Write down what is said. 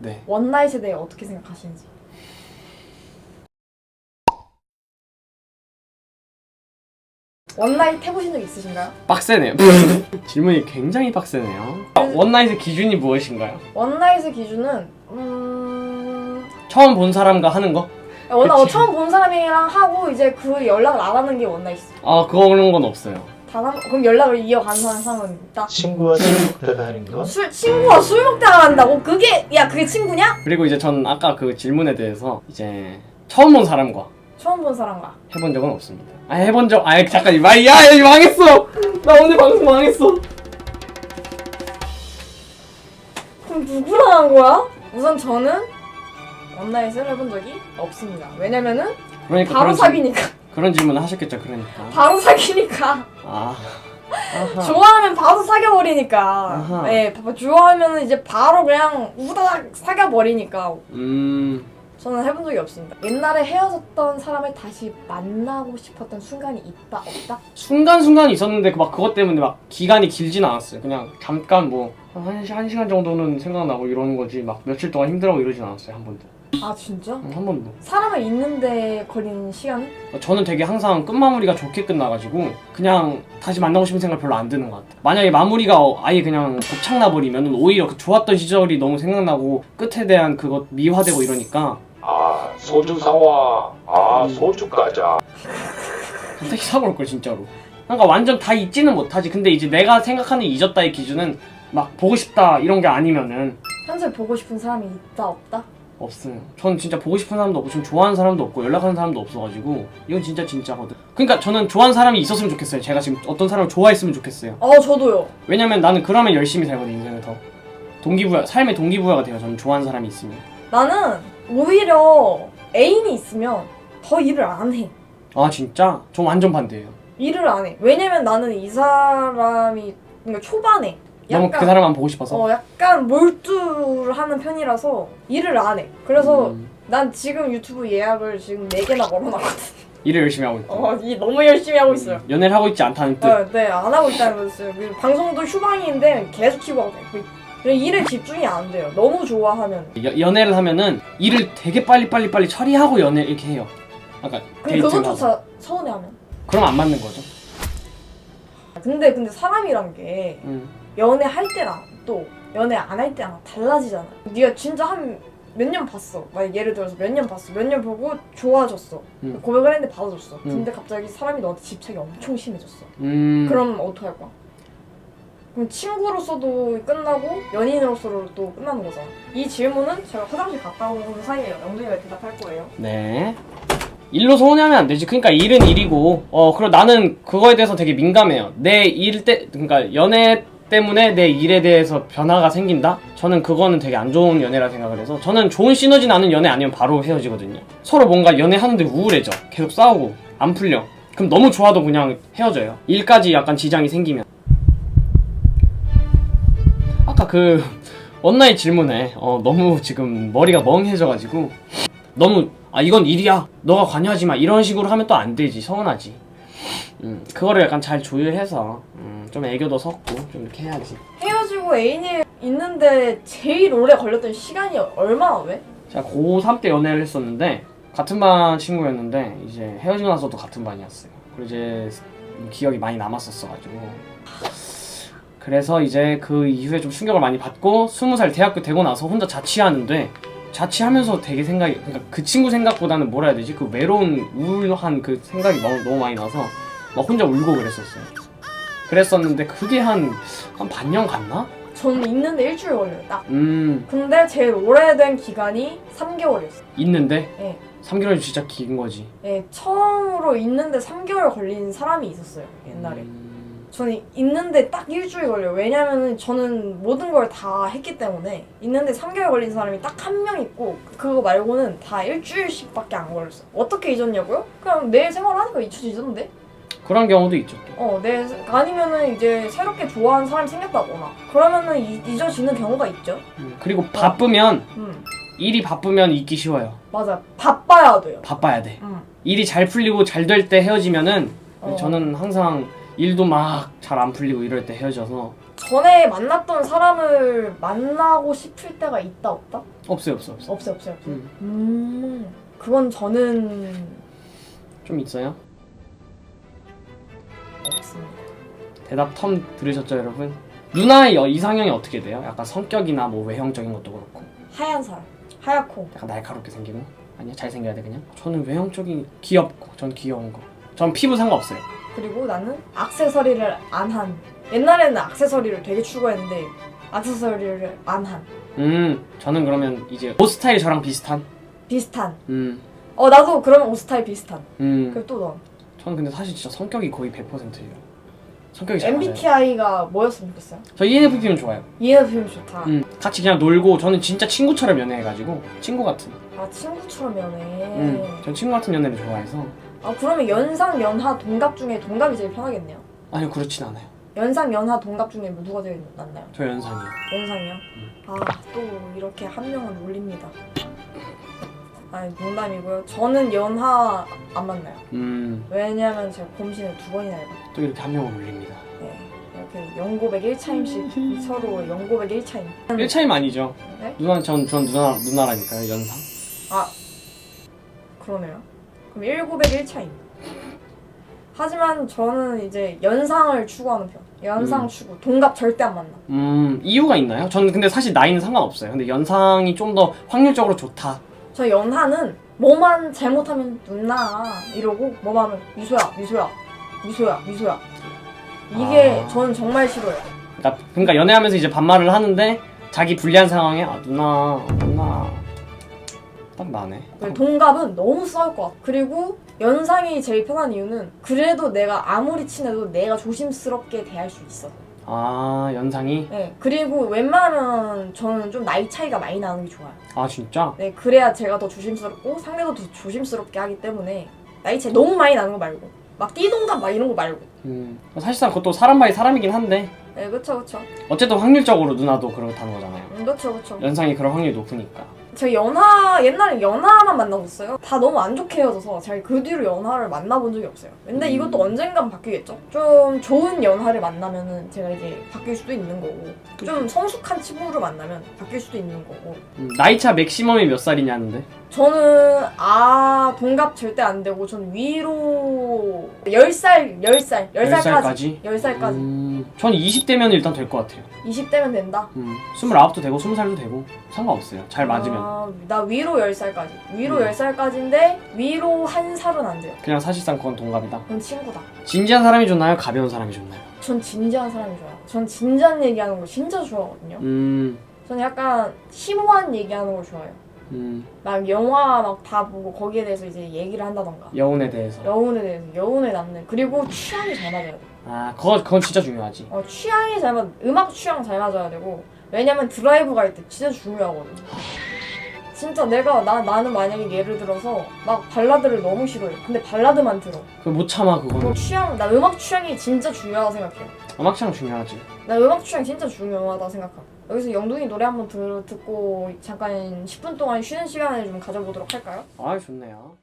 네. 원나잇에 대해 어떻게 생각하시는지. 원나잇 해보신 적 있으신가요? 빡세네요. 질문이 굉장히 빡세네요. 원나잇의 기준이 무엇인가요? 원나잇의 기준은 처음 본 사람과 하는 거? 그치. 처음 본 사람이랑 하고 이제 그 연락을 안 하는 게 원나잇이죠. 아 그런 건 없어요. 그럼 연락을 이어가는 사람은 있다? 친구와 술 먹다가 하는 거? 친구와 술 먹다가 한다고? 그게 친구냐? 그리고 이제 전 아까 그 질문에 대해서 이제 처음 본 사람과 처음 본 사람과 해본 적은 없습니다. 잠깐 야 망했어. 나 오늘 방송 망했어. 그럼 누구랑 한 거야? 우선 저는 원나잇을 해본 적이 없습니다. 왜냐면은 그러니까 바로 사귀니까. 그런 질문을 하셨겠죠. 그러니까. 바로 사귀니까. 아. 아하. 좋아하면 바로 사귀어버리니까. 아하. 네, 좋아하면 이제 바로 그냥 우다닥 사귀어버리니까. 저는 해본 적이 없습니다. 옛날에 헤어졌던 사람을 다시 만나고 싶었던 순간이 있다 없다? 순간순간이 있었는데 그것 때문에 막 기간이 길진 않았어요. 그냥 잠깐 뭐 한 시간 정도는 생각나고 이러는 거지 막 며칠 동안 힘들어하고 이러진 않았어요. 한 번도. 아 진짜? 한 번도. 사람을 잊는데 걸리는 시간은? 저는 되게 항상 끝마무리가 좋게 끝나가지고 그냥 다시 만나고 싶은 생각 별로 안 드는 것 같아요. 만약에 마무리가 아예 그냥 곱창나버리면 오히려 그 좋았던 시절이 너무 생각나고 끝에 대한 그것 미화되고 이러니까 아 소주 사와. 아 소주 가자. 갑자기 사고 걸 진짜로. 그러니까 완전 다 잊지는 못하지. 근데 이제 내가 생각하는 잊었다의 기준은 막 보고 싶다 이런 게 아니면은 현재 보고 싶은 사람이 있다 없다? 없어요. 전 진짜 보고 싶은 사람도 없고 지금 좋아하는 사람도 없고 연락하는 사람도 없어가지고 이건 진짜거든. 그러니까 저는 좋아하는 사람이 있었으면 좋겠어요. 제가 지금 어떤 사람을 좋아했으면 좋겠어요. 저도요. 왜냐면 나는 그러면 열심히 살거든. 인생을 더 삶의 동기부여가 돼요. 저는 좋아하는 사람이 있으면. 나는 오히려 애인이 있으면 더 일을 안 해. 아 진짜? 저 완전 반대예요. 일을 안 해. 왜냐면 나는 이 사람이 그러니까 초반에 너무 그 사람만 보고 싶어서? 약간 몰두를 하는 편이라서 일을 안 해. 그래서 난 지금 유튜브 예약을 지금 4개나 걸어놨거든. 일을 열심히 하고 있고. 일 너무 열심히 하고 있어요. 연애를 하고 있지 않다는 뜻. 네, 안 하고 있다는 거였어요. 방송도 휴방인데 계속 키고 하고 있고. 일에 집중이 안 돼요. 너무 좋아하면. 연애를 하면은 일을 되게 빨리 처리하고 연애 이렇게 해요. 아까 근데 데이트를 하고. 그것조차 서운해하면. 그럼 안 맞는 거죠. 근데 사람이란 게 연애할 때랑 또 연애 안 할 때랑 달라지잖아. 네가 진짜 한 몇 년 봤어. 만약 예를 들어서 몇 년 봤어. 몇 년 보고 좋아졌어. 고백을 했는데 받아줬어. 근데 갑자기 사람이 너한테 집착이 엄청 심해졌어. 그럼 어떡할 거야? 그럼 친구로서도 끝나고 연인으로서도 또 끝나는 거잖아. 이 질문은 제가 화장실 갔다 오는 사이에 영준이가 대답할 거예요. 네. 일로 서운해하면 안 되지. 그러니까 일은 일이고 그리고 나는 그거에 대해서 되게 민감해요. 그러니까 연애 때문에 내 일에 대해서 변화가 생긴다? 저는 그거는 되게 안 좋은 연애라 생각을 해서 저는 좋은 시너지 나는 연애 아니면 바로 헤어지거든요. 서로 뭔가 연애하는데 우울해져. 계속 싸우고 안 풀려. 그럼 너무 좋아도 그냥 헤어져요. 일까지 약간 지장이 생기면. 아까 그 원나잇 질문에 너무 지금 머리가 멍해져가지고 너무 이건 일이야 너가 관여하지 마 이런 식으로 하면 또 안 되지. 서운하지. 그거를 약간 잘 조율해서 좀 애교도 섞고 좀 이렇게 해야지. 헤어지고 애인이 있는데 제일 오래 걸렸던 시간이 얼마나 왜? 제가 고3 때 연애를 했었는데 같은 반 친구였는데 이제 헤어지고 나서도 같은 반이었어요. 그리고 이제 기억이 많이 남았었어가지고 그래서 이제 그 이후에 좀 충격을 많이 받고 20살 대학교 되고 나서 혼자 자취하는데 자취하면서 되게 그러니까 그 친구 생각보다는 뭐라 해야 되지? 그 외로운 우울한 그 생각이 너무 많이 나서 막 혼자 울고 그랬었는데 그게 한 반년 갔나? 저는 있는데 일주일 걸려요 딱. 근데 제일 오래된 기간이 3개월이었어요. 있는데? 네. 3개월이 진짜 긴 거지. 네, 처음으로 있는데 3개월 걸린 사람이 있었어요 옛날에. 저는 있는데 딱 일주일 걸려요. 왜냐면은 저는 모든 걸 다 했기 때문에. 있는데 3개월 걸린 사람이 딱 한 명 있고 그거 말고는 다 일주일씩밖에 안 걸렸어요. 어떻게 잊었냐고요? 그냥 내 생활하니까 잊혀지던데? 그런 경우도 있죠 또. 아니면은 이제 새롭게 좋아하는 사람이 생겼다거나 그러면은 잊어지는 경우가 있죠. 그리고 바쁘면 일이 바쁘면 잊기 쉬워요. 맞아. 바빠야 돼요. 바빠야 돼. 일이 잘 풀리고 잘 될 때 헤어지면은 저는 항상 일도 막 잘 안 풀리고 이럴 때 헤어져서 전에 만났던 사람을 만나고 싶을 때가 있다 없다? 없어요. 없어요. 그건 저는 좀 있어요? 없습니다. 대답 텀 들으셨죠 여러분? 누나의 이상형이 어떻게 돼요? 약간 성격이나 뭐 외형적인 것도 그렇고 하얀 살, 하얗고. 약간 날카롭게 생기고? 아니야 잘생겨야 돼 그냥? 저는 외형적인 귀엽고 전 귀여운 거. 전 피부 상관없어요. 그리고 나는 액세서리를 안 한. 옛날에는 액세서리를 되게 추구했는데 액세서리를 안 한. 저는 그러면 이제 옷 스타일 저랑 비슷한? 비슷한. 음. 나도 그러면 옷 스타일 비슷한. 그리고 또 넌? 저는 근데 사실 진짜 성격이 거의 100%예요. 성격이 잘 맞아요. MBTI가 뭐였으면 좋겠어요? 저 ENFP는 좋아요. ENFP면 좋다. 같이 그냥 놀고 저는 진짜 친구처럼 연애해가지고 친구 같은. 아, 친구처럼 연애. 전 친구 같은 연애를 좋아해서. 아, 그러면 연상, 연하, 동갑 중에 동갑이 제일 편하겠네요. 아니요 그렇진 않아요. 연상, 연하, 동갑 중에 뭐 누가 제일 낫나요? 저 연상이요. 연상이요? 아, 또 이렇게 한 명은 올립니다. 아니, 농담이고요. 저는 연하 안 만나요. 왜냐면 제가 곰신을 2번이나 해봤어요. 또 이렇게 한 명을 올립니다. 네, 이렇게 영고백 1차임씩 서로 영고백 1차임. 1차임 아니죠? 네? 전 누나라니까요 연상. 아, 그러네요. 그럼 1900 1차임. 하지만 저는 이제 연상을 추구하는 편. 연상 추구. 동갑 절대 안 만나. 이유가 있나요? 저는 근데 사실 나이는 상관없어요. 근데 연상이 좀 더 확률적으로 좋다. 저 연하는 뭐만 잘못하면 누나 이러고 뭐만 하면 미소야. 이게 저는 정말 싫어요. 그러니까 연애하면서 이제 반말을 하는데 자기 불리한 상황에 누나 딱 나네. 동갑은 너무 싸울 것 같아. 그리고 연상이 제일 편한 이유는 그래도 내가 아무리 친해도 내가 조심스럽게 대할 수 있어. 아 연상이? 네. 그리고 웬만하면 저는 좀 나이 차이가 많이 나는 게 좋아요. 아 진짜? 네. 그래야 제가 더 조심스럽고 상대도 더 조심스럽게 하기 때문에 나이 차이 너무 많이 나는 거 말고 막 띠동갑 막 이런 거 말고. 사실상 그것도 사람 바이 사람이긴 한데 네. 그쵸. 어쨌든 확률적으로 누나도 그렇다는 거잖아요. 그쵸. 연상이 그런 확률이 높으니까. 제가 옛날에 연하만 만나봤어요. 다 너무 안 좋게 헤어져서 제가 그 뒤로 연하를 만나본 적이 없어요. 근데 이것도 언젠간 바뀌겠죠? 좀 좋은 연하를 만나면은 제가 이제 바뀔 수도 있는 거고, 좀 성숙한 친구를 만나면 바뀔 수도 있는 거고. 나이차 맥시멈이 몇 살이냐는데? 저는 동갑 절대 안 되고 저는 위로 10살까지. 10살까지. 전 20대면 일단 될 것 같아요. 20대면 된다? 29도 되고 20살도 되고 상관없어요. 잘 맞으면. 나 위로 10살까지. 위로 10살까지인데 위로 1살은 안 돼요. 그냥 사실상 그건 동갑이다. 그건 친구다. 진지한 사람이 좋나요? 가벼운 사람이 좋나요? 전 진지한 사람이 좋아요. 전 진지한 얘기하는 걸 진짜 좋아하거든요. 저는 약간 심오한 얘기하는 걸 좋아해요. 막 영화 막 다 보고 거기에 대해서 이제 얘기를 한다던가. 여운에 대해서. 여운에 남는. 그리고 취향이 잘 맞아야 돼. 아, 그건 진짜 중요하지. 취향이 잘 음악 취향 잘 맞아야 되고. 왜냐면 드라이브 갈 때 진짜 중요하거든. 진짜 나는 만약에 예를 들어서 막 발라드를 너무 싫어해. 근데 발라드만 들어. 그걸 못 참아 그거는. 나 음악 취향이 진짜 중요하다 생각해. 음악 취향 중요하지. 나 음악 취향 진짜 중요하다 생각해. 여기서 영둥이 노래 한번 듣고 잠깐 10분 동안 쉬는 시간을 좀 가져보도록 할까요? 아, 좋네요.